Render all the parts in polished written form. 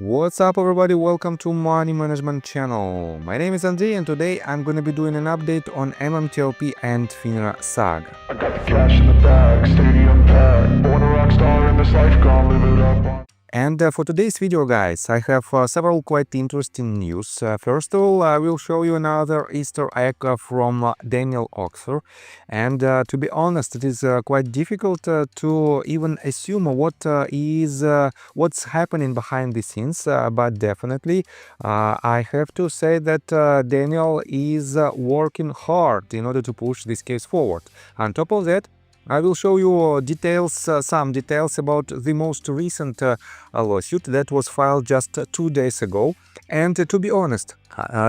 What's up everybody, welcome to Money Management channel. My name is Andrei and today I'm gonna be doing an update on MMTLP and FINRA saga. I got the cash in the bag, stadium packed. Born a rock star in this life, gonna live it up. And for today's video, guys, I have several quite interesting news. First of all, I will show you another Easter egg from Daniel Oxer. And to be honest, it is quite difficult to even assume what's happening behind the scenes. But definitely, I have to say that Daniel is working hard in order to push this case forward. On top of that, I will show you some details about the most recent lawsuit that was filed just 2 days ago. And to be honest,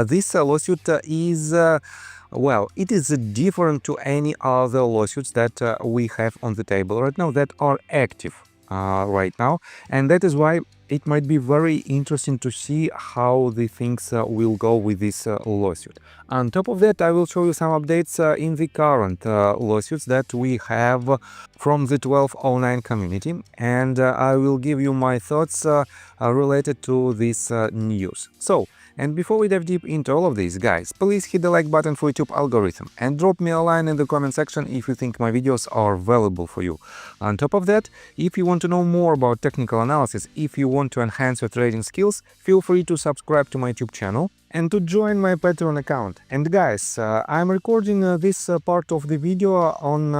this lawsuit is it is different to any other lawsuits that we have on the table right now that are active right now, and that is why it might be very interesting to see how the things will go with this lawsuit. On top of that, I will show you some updates in the current lawsuits that we have from the 1209 community, and I will give you my thoughts related to this news. And before we dive deep into all of this, guys, please hit the like button for YouTube algorithm and drop me a line in the comment section if you think my videos are valuable for you. On top of that, if you want to know more about technical analysis, if you want to enhance your trading skills, feel free to subscribe to my YouTube channel and to join my Patreon account. And guys, I'm recording this part of the video on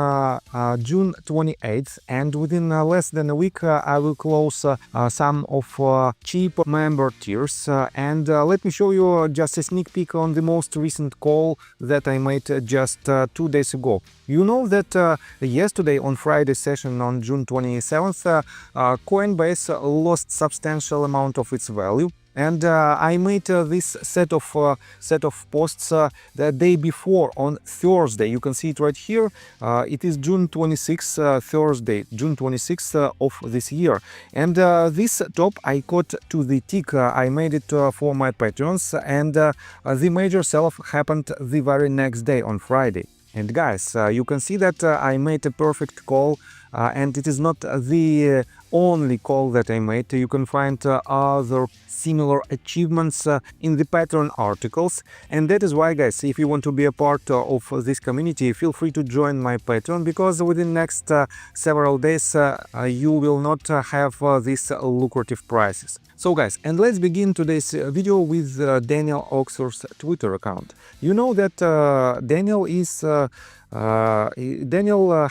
June 28th, and within less than a week I will close some of cheap member tiers, and let me show you just a sneak peek on the most recent call that I made just 2 days ago. You know that yesterday on Friday's session on June 27th, Coinbase lost substantial amount of its value. And I made this set of posts the day before on Thursday. You can see it right here. It is June 26th, Thursday, June 26th of this year. And this top I caught to the tick. I made it for my patrons, and the major sell-off happened the very next day on Friday. And guys, you can see that I made a perfect call, and it is not the only call that I made. You can find other similar achievements in the Patreon articles, and that is why, guys, if you want to be a part of this community, feel free to join my Patreon, because within next several days you will not have these lucrative prices. So guys, and let's begin today's video with Daniel Oxer's Twitter account. You know that Daniel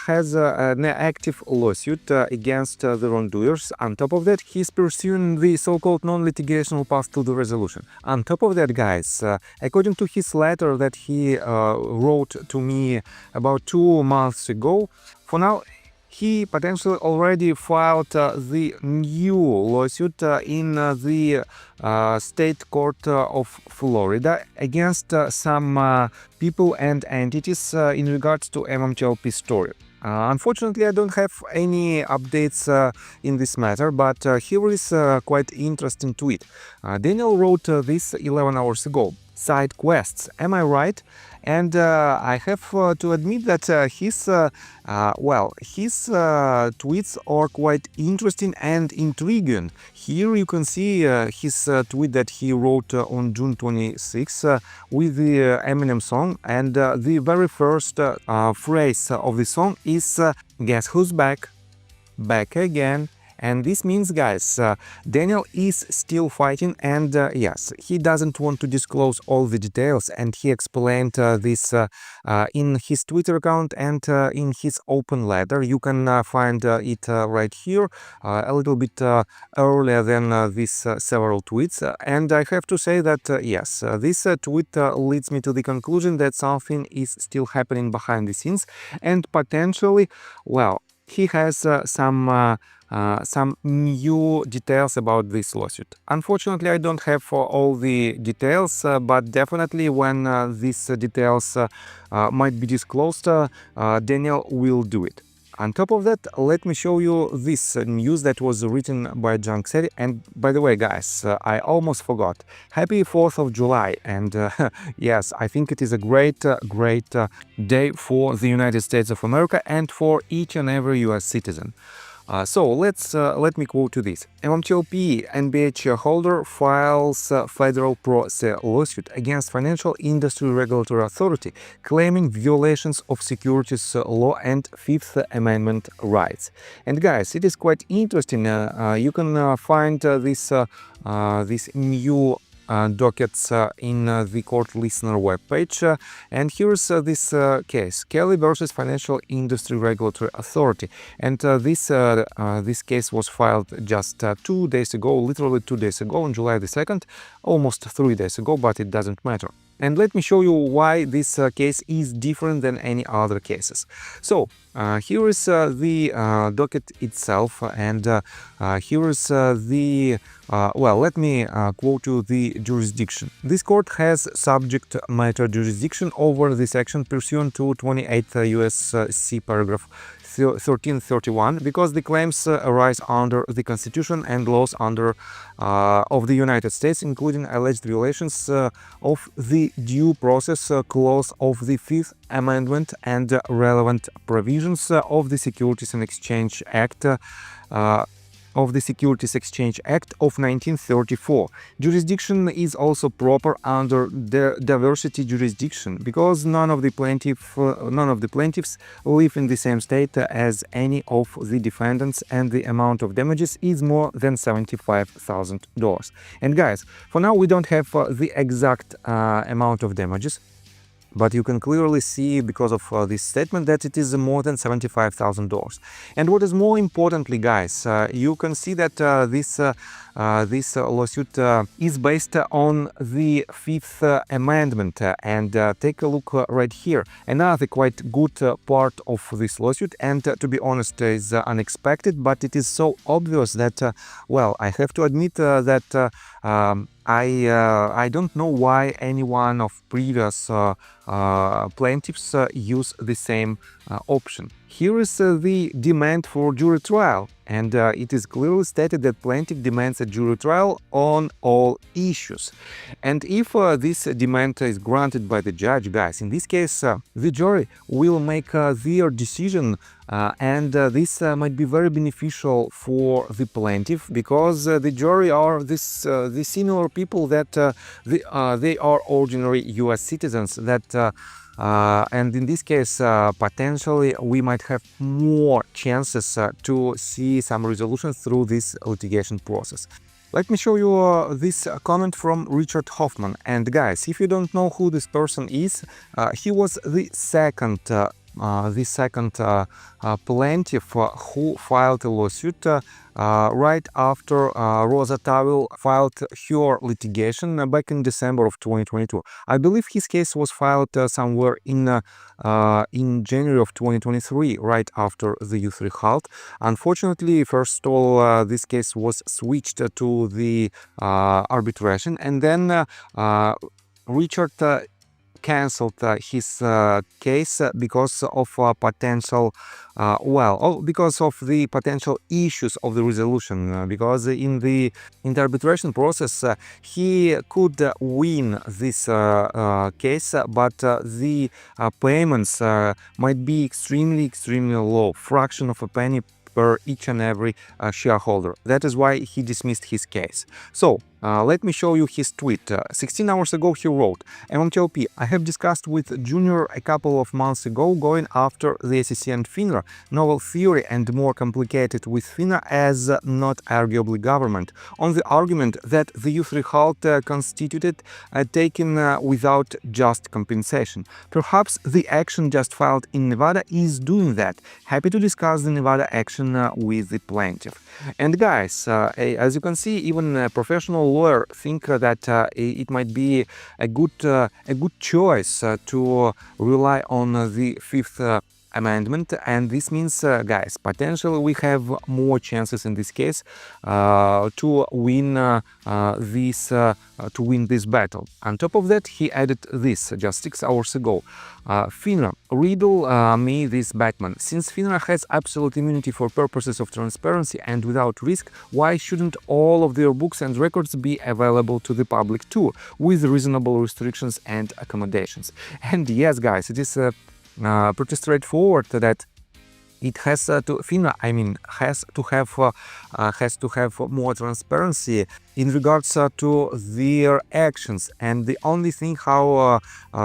has an active lawsuit against the wrongdoers. On top of that, he's pursuing the so-called non-litigational path to the resolution. On top of that, guys, according to his letter that he wrote to me about 2 months ago, for now, he potentially already filed the new lawsuit in the state court of Florida against some people and entities in regards to MMTLP story. Unfortunately, I don't have any updates in this matter, but here is a quite interesting tweet. Daniel wrote this 11 hours ago. Side quests, am I right? And I have to admit that his tweets are quite interesting and intriguing. Here you can see his tweet that he wrote on June 26 with the Eminem song, and the very first phrase of the song is "Guess who's back? Back again." And this means, guys, Daniel is still fighting, and yes, he doesn't want to disclose all the details, and he explained this in his Twitter account and in his open letter. You can find it right here, a little bit earlier than these several tweets. And I have to say that, yes, this tweet leads me to the conclusion that something is still happening behind the scenes, and potentially, well, he has some new details about this lawsuit. Unfortunately, I don't have all the details, but definitely when these details might be disclosed, Daniel will do it. On top of that, let me show you this news that was written by Junkseri. And by the way, guys, I almost forgot. Happy 4th of July. And yes, I think it is a great day for the United States of America and for each and every US citizen. So let me quote to this. MMTLP NBH shareholder files federal pro se lawsuit against Financial Industry Regulatory Authority, claiming violations of securities law and Fifth Amendment rights. And guys, it is quite interesting. You can find this new dockets in the court listener webpage, and here's this case: Kelly versus Financial Industry Regulatory Authority, and this case was filed just 2 days ago, literally 2 days ago, on July the 2nd, almost 3 days ago, but it doesn't matter. And let me show you why this case is different than any other cases. So here is the docket itself, and here is well, let me quote you the jurisdiction. This court has subject matter jurisdiction over this action pursuant to 28 U.S.C. paragraph 1331, because the claims arise under the Constitution and laws of the United States, including alleged violations of the due process clause of the Fifth Amendment and relevant provisions of the Securities and Exchange Act of 1934. Jurisdiction is also proper under the diversity jurisdiction, because none of the plaintiffs live in the same state as any of the defendants, and the amount of damages is more than $75,000. And guys, for now we don't have the exact amount of damages, but you can clearly see, because of this statement, that it is more than $75,000. And what is more importantly, guys, you can see that this lawsuit is based on the Fifth Amendment. And take a look right here. Another quite good part of this lawsuit, and to be honest, is unexpected, but it is so obvious that, well, I have to admit that I don't know why any one of previous plaintiffs use the same option. Here is the demand for jury trial, and it is clearly stated that plaintiff demands a jury trial on all issues. And if this demand is granted by the judge, guys, in this case, the jury will make their decision, and this might be very beneficial for the plaintiff, because the jury are the similar people that they are ordinary U.S. citizens, that and in this case, potentially we might have more chances to see some resolution through this litigation process. Let me show you this comment from Richard Hoffman. And guys, if you don't know who this person is, he was the second plaintiff who filed a lawsuit right after Rosa Tawil filed her litigation back in December of 2022. I believe his case was filed somewhere in January of 2023, right after the U3 halt. Unfortunately, first of all, this case was switched to the arbitration, and then Richard cancelled his case because of potential because of the potential issues of the resolution, because in the arbitration process he could win this case, but the payments might be extremely low, fraction of a penny per each and every shareholder. That is why he dismissed his case. So let me show you his tweet. 16 hours ago he wrote, MMTLP, I have discussed with Junior a couple of months ago going after the SEC and FINRA, novel theory and more complicated with FINRA as not arguably government, on the argument that the U3 halt constituted taken without just compensation. Perhaps the action just filed in Nevada is doing that. Happy to discuss the Nevada action with the plaintiff. And guys, as you can see, even a professional lawyer think that it might be a good choice to rely on the Fifth Amendment, and this means, guys, potentially we have more chances in this case to win this battle. On top of that, he added this just 6 hours ago. FINRA, riddle me this, Batman. Since FINRA has absolute immunity for purposes of transparency and without risk, why shouldn't all of their books and records be available to the public too, with reasonable restrictions and accommodations? And yes, guys, it is pretty straightforward that it has to FINRA, I mean, has to have more transparency in regards to their actions, and the only thing how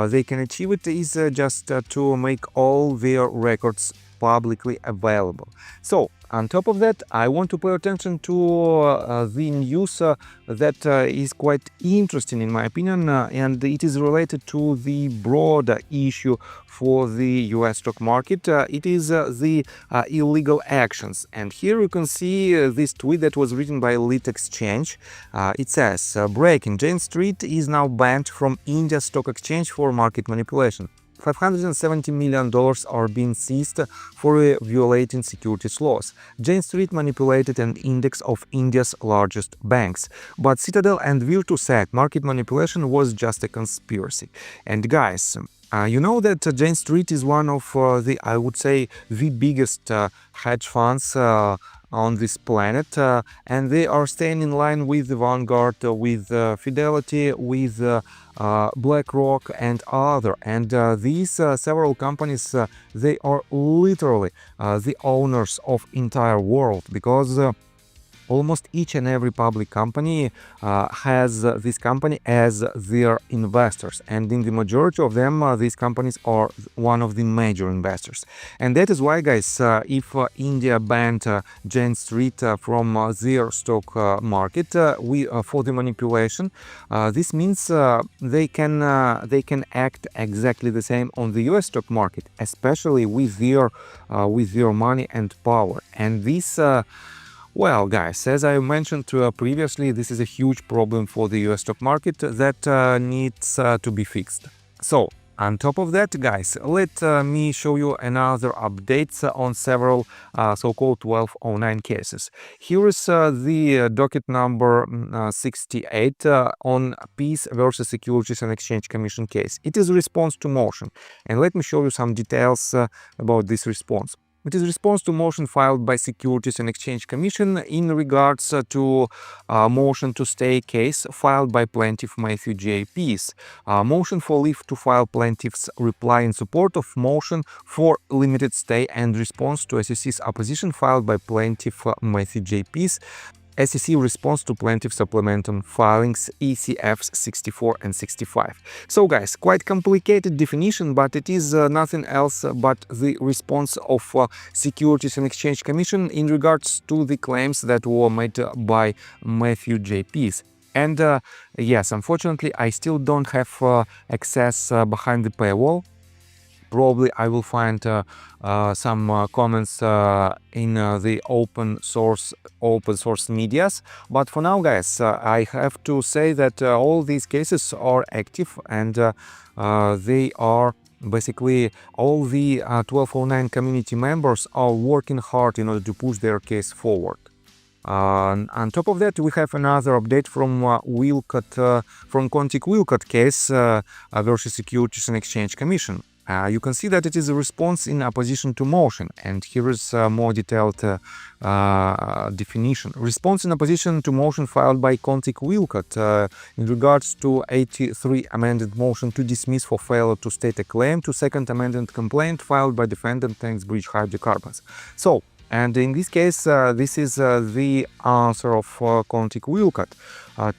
they can achieve it is just to make all their records publicly available. So on top of that, I want to pay attention to the news that is quite interesting in my opinion, and it is related to the broader issue for the US stock market. It is the illegal actions, and here you can see this tweet that was written by Elite Exchange. It says, breaking, Jane Street is now banned from India's stock exchange for market manipulation. $570 million are being seized for violating securities laws. Jane Street manipulated an index of India's largest banks. But Citadel and Virtu said market manipulation was just a conspiracy. And guys, you know that Jane Street is one of I would say, the biggest hedge funds on this planet, and they are staying in line with Vanguard, with Fidelity, with BlackRock and other. And these several companies, they are literally the owners of entire world, because almost each and every public company has this company as their investors, and in the majority of them these companies are one of the major investors. And that is why, guys, if India banned Jane Street from their stock market for the manipulation, this means they can act exactly the same on the US stock market, especially with their money and power. And this well, guys, as I mentioned previously, this is a huge problem for the US stock market that needs to be fixed. So, on top of that, guys, let me show you another updates on several so-called 1209 cases. Here is the docket number 68 on Peace versus Securities and Exchange Commission case. It is a response to motion, and let me show you some details about this response. It is response to motion filed by Securities and Exchange Commission in regards to motion to stay case filed by plaintiff Matthew J. Peace. Motion for leave to file plaintiff's reply in support of motion for limited stay and response to SEC's opposition filed by plaintiff Matthew J. Peace. SEC response to plaintiff supplemental filings ECFs 64 and 65. So guys, quite complicated definition, but it is nothing else but the response of Securities and Exchange Commission in regards to the claims that were made by Matthew J. Peace. And yes, unfortunately, I still don't have access behind the paywall. Probably I will find some comments in the open source medias, but for now, guys, I have to say that all these cases are active, and they are basically all the 1209 community members are working hard in order to push their case forward. On top of that, we have another update from from Contic-Wilcott case versus Securities and Exchange Commission. You can see that it is a response in opposition to motion, and here is a more detailed definition. Response in opposition to motion filed by Contic-Wilcott in regards to 83 amended motion to dismiss for failure to state a claim to second amended complaint filed by defendant Thanksbridge Hydrocarbons. So, and in this case, this is the answer of Contic-Wilcott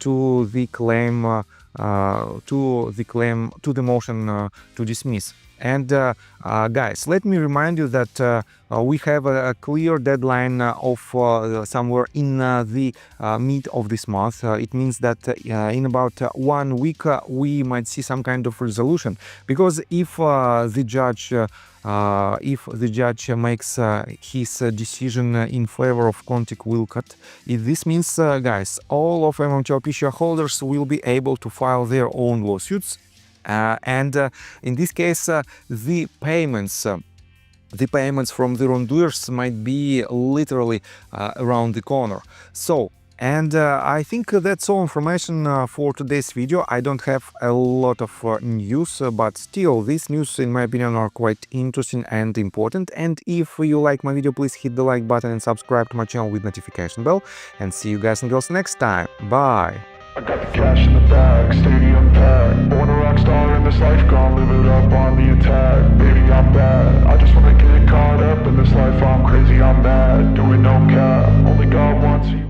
to the claim, to the motion to dismiss. And guys, let me remind you that we have a clear deadline of somewhere in the mid of this month. It means that in about 1 week we might see some kind of resolution, because if the judge makes his decision in favor of Contic-Wilcott, this means, guys, all of MMTLP shareholders will be able to file their own lawsuits. And in this case, the payments from the wrongdoers might be literally around the corner. So, and I think that's all information for today's video. I don't have a lot of news, but still, these news, in my opinion, are quite interesting and important. And if you like my video, please hit the like button and subscribe to my channel with notification bell. And see you guys and girls next time. Bye! I got the cash in the bag, stadium packed, born around rock star in this life, gon' live it up on the attack. Baby, I'm bad, I just wanna get caught up in this life. I'm crazy, I'm mad, doing no cap. Only God wants you.